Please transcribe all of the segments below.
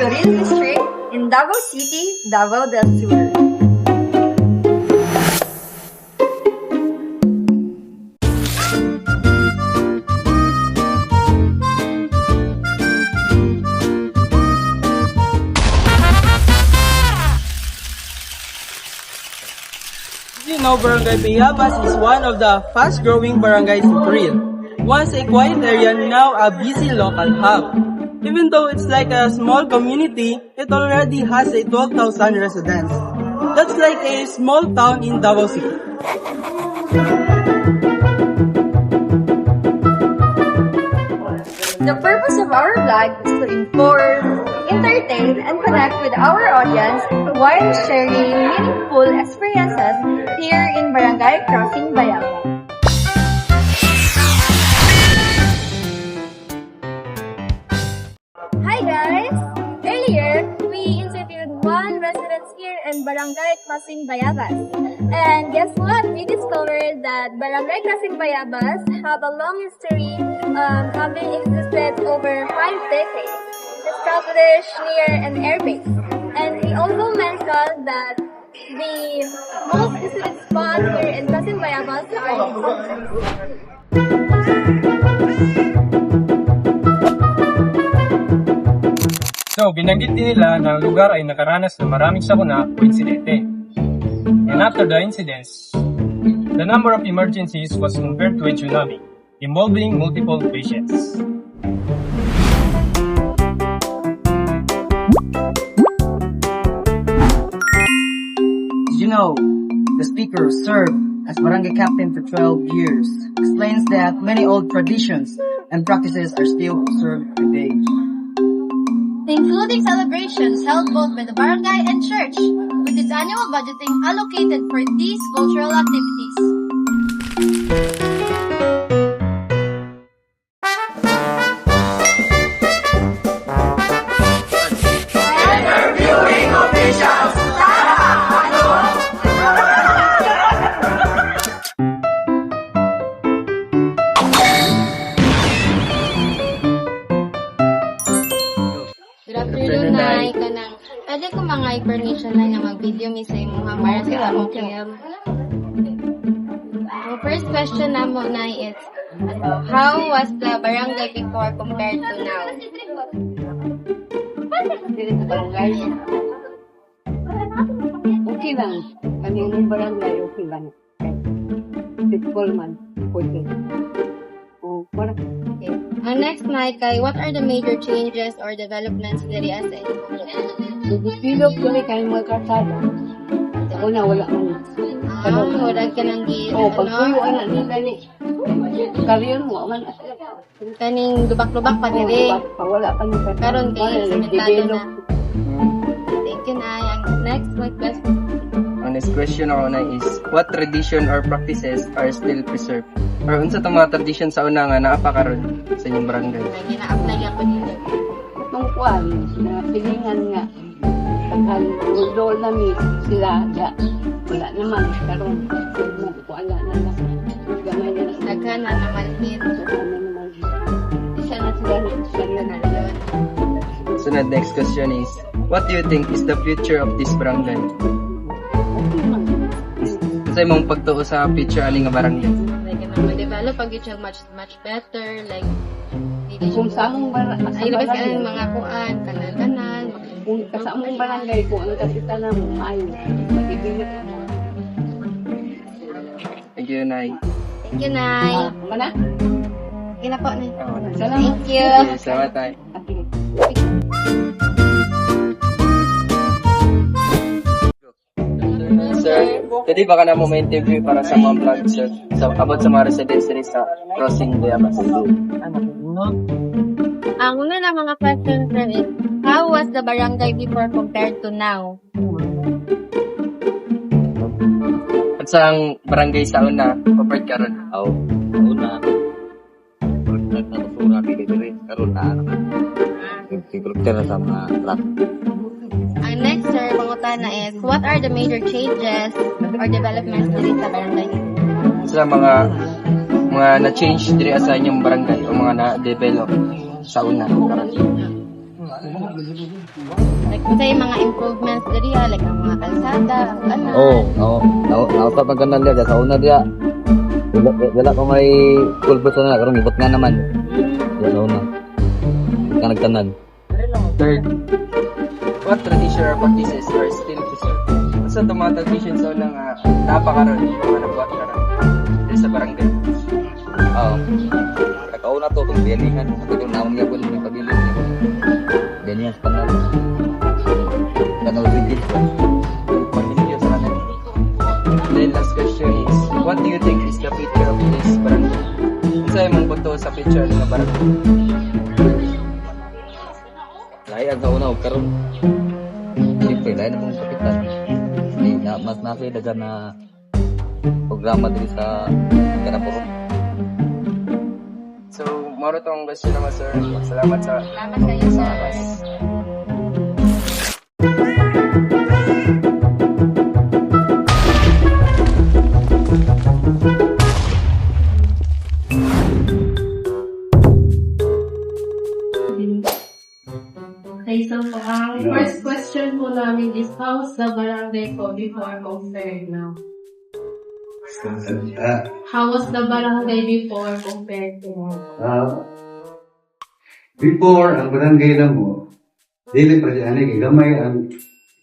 Toril District in Davao City, Davao del Sur. You know, Barangay Bayabas is one of the fast-growing barangays in Toril. Once a quiet area, now a busy local hub. Even though it's like a small community, it already has a 12,000 residents. That's like a small town in Davao City. The purpose of our vlog is to inform, entertain, and connect with our audience while sharing meaningful experiences here in Barangay Crossing Bayabas. Hi guys! Earlier, we interviewed one resident here in Barangay Crossing Bayabas. And guess what? We discovered that Barangay Crossing Bayabas have a long history having existed over 5 decades, established near an airbase. And he also mentioned that the most visited spot here in Crossing Bayabas are the So, binanggit din nila na ang lugar ay nakaranas ng maraming sakuna o insidente. And after the incidents, the number of emergencies was compared to a tsunami, involving multiple patients. Did you know the speaker who served as barangay captain for 12 years explains that many old traditions and practices are still observed today, including celebrations held both by the barangay and church, with its annual budgeting allocated for these cultural activities. Good afternoon, Nay. Kanang, pwede ko mga information na nga mag-video mi sa imong para sa okay. Ang first question na mo, Nay, is, how was the barangay before compared to now? Barangay. Okay lang. Kaninong barangay, okay lang. Peaceful man. Pwede. O, parang Okay. Ang next, Nay, kay what are the major changes or developments diri as a bubupilog kami kayo mga kasada. Ako na, wala man. wala ka nang Pagpuyo, anak nila ni. Career mo, man. kaning lubak-lubak pa diri. Wala pa ni kasada. Karon kay sementado na. Thank you, Nay. Ang next, my question. Ang next question ako na is, what tradition or practices are still preserved? Or unsa tong mga tradition sa una nga naapakaron sa inyong barangay? May gina-apply ako dito. Itong kwan, na pilingan nga. Pagkan udol nami sila, ya. Wala naman. Karon, wala na lang. Gamay na lang. Nagkana naman dito. Isa na sila na sila. Sunod, next question is, what do you think is the future of this barangay? Sa imong pagtuo sa future ani nga barangay? Like, ma-develop pag siya much better, like, hindi Kung sa among ay, labas ka ng mga kuan, kanal-kanal. kung sa among barangay ko, ang kasita na mo, ay, mag-ibigit. Thank you, Nay. Thank you, Nay. Mana? Okay na po, Nay. Salamat. Thank you. Salamat, Nay. Sir, pwede ba ka na mo ma-interview para sa mga vlog, sir? About sa mga residents rin sa Crossing Bayabas. Ang una na mga questions, sir, is, how was the barangay before compared to now? At sa ang barangay sa una, compared ka ron? Oo, una. Nagtatusura kini karon na naman. Sigurte na sa mga truck. Ang next, sir, pangutana is, what are the major changes or developments dito sa barangay? Sa mga na-change diri sa inyong barangay o mga na-develop sa una. Like, kung yung mga improvements diri, like, ang mga kalsada, ang kanal. Oo. Nausap ang kanal niya. Sa una niya. Wala ko may kulbos na. Karong ibot nga naman. Yan sa una. Ka nagtanan. Third, what tradition or practices are still preserved? Sa itong mga tradition sa unang napakaroon, mga nabuhat na rin sa barangay. Nakauna to. Itong biyaningan. Itong naon niya po yung pabilin niya. Biyaningan sa kanal. Kanal rigid po. Pag-video sa kanan. Then last question is, what do you think is the future of this barangay? Isa yung mong buto sa future ng barangay. Lahi ang kauna o karon. Siyempre, lahi na pong kapitan. Mas nakailaga na programa din sa Kanapuro. So, maro tong question naman, sir. Salamat sa Salamat kayo, sir. Okay, so ang first question po namin is, how's the barangay po before compared now? How was the barangay before compared to now? Before, ang barangay na mo, dili pa siya, gamay ang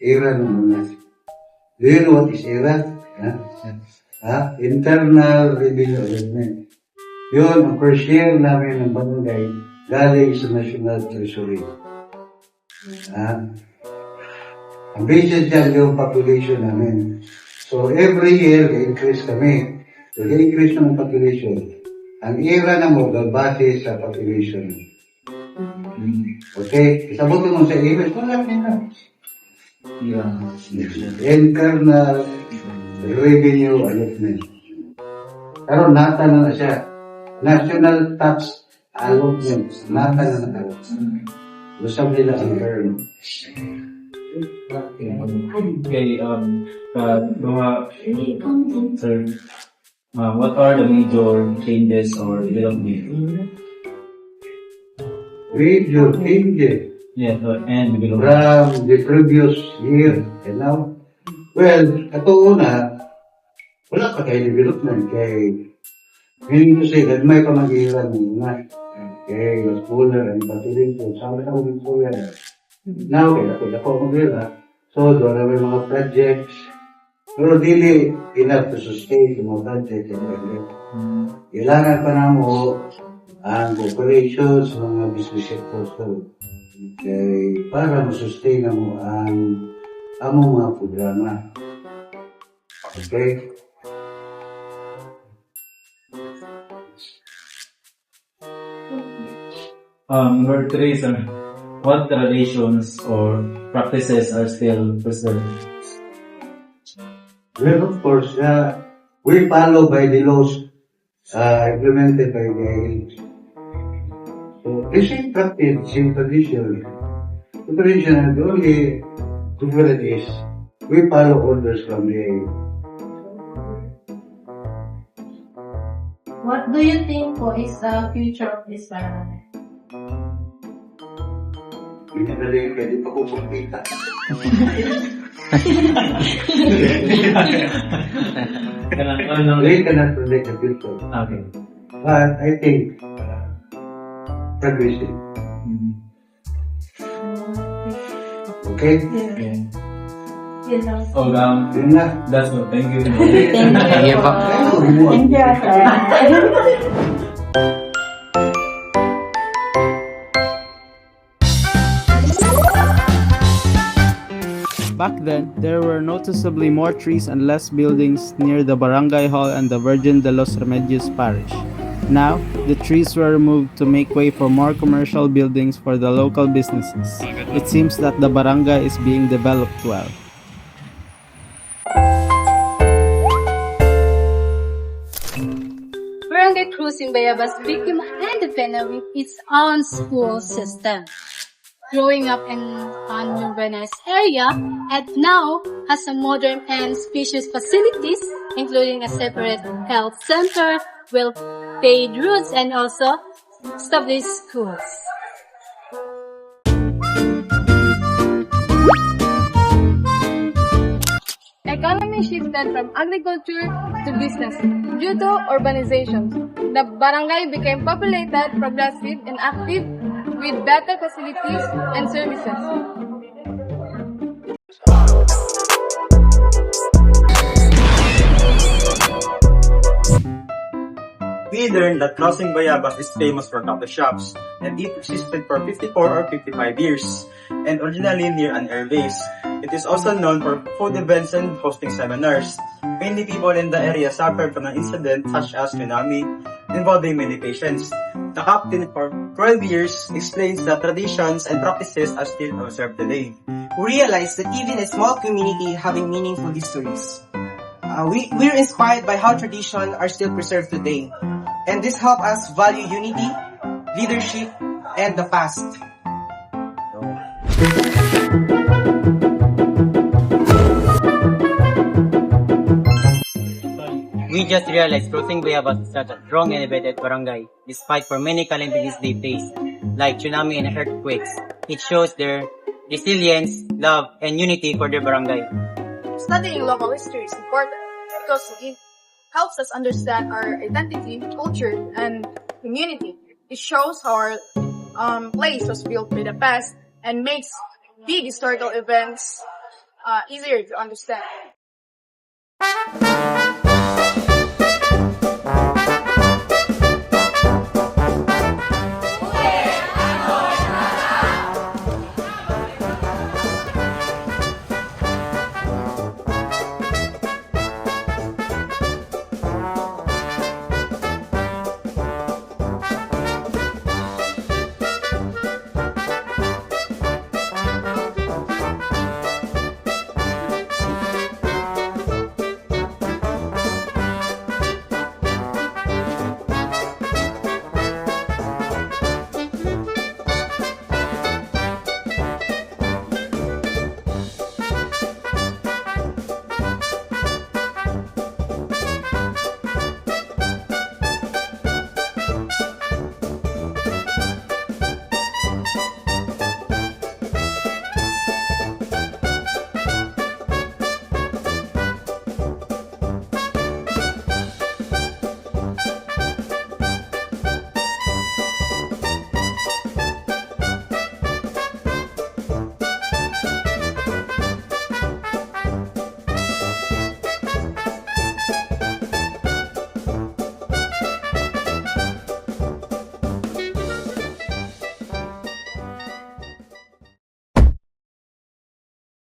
era ng muna. Do you know what is era? Internal Revenue Agreement. Yun, ang first year namin ng barangay, galing sa National Treasury. Ang basis dyan yung population namin. So, every year, i-increase kami. So, i-increase ng population. Ang era na mo, base sa population. Okay? Isabot mo sa era, wala na. Internal Revenue Allotment. Pero nata na siya. National Tax Allotment. Nata na. Gusto nila ang term. Okay, sir, what are the major changes or development? Major changes. Yeah, and development. From the previous year and now. Well, ito una, wala pa kayo development kay ngayon kasi may pamagilan na kay Los Puller and Patuloy po. Sabi na ulit po yan. Now, kaya ako mag-ira. So, doon na may mga projects. Pero dili enough to sustain yung mga projects. Kailangan pa na mo ang operations, mga business sectors. Okay, para ma-sustain na mo ang among mga programa. Okay? Number 3, sir, what traditions or practices are still preserved? Well, of course, we follow by the laws implemented by the ILG. So, the same practice, same tradition. The tradition, the only difference is we follow orders from the ILG. What do you think po is the future of this barangay? Hindi na rin pwede pa kukumpita. They cannot predict the future. Okay. But I think progressing. Okay? Yeah. Oh, Yun na. that's all. Thank you. Thank you. Back then, there were noticeably more trees and less buildings near the barangay hall and the Virgin de los Remedios parish. Now, the trees were removed to make way for more commercial buildings for the local businesses. It seems that the barangay is being developed well. Barangay Cruz in Bayabas became independent with its own school system. Growing up in an urbanized area, and now has a modern and spacious facilities, including a separate health center, well-paid roads, and also established schools. shifted from agriculture to business due to urbanization. The barangay became populated, progressive, and active with better facilities and services. We learned that Crossing Bayabas is famous for coffee shops, and it existed for 54 or 55 years, and originally near an airbase. It is also known for food events and hosting seminars. Many people in the area suffered from an incident such as tsunami, involving many patients. The captain for 12 years explains that traditions and practices are still observed today. We realized that even a small community having meaningful histories. We're inspired by how traditions are still preserved today. And this helps us value unity, leadership, and the past. We just realized Crossing Bayabas is such a strong and elevated barangay, despite for many calamities they face, like tsunami and earthquakes. It shows their resilience, love, and unity for their barangay. Studying local history is important because it helps us understand our identity, culture, and community. It shows how our place was built by the past and makes big historical events easier to understand.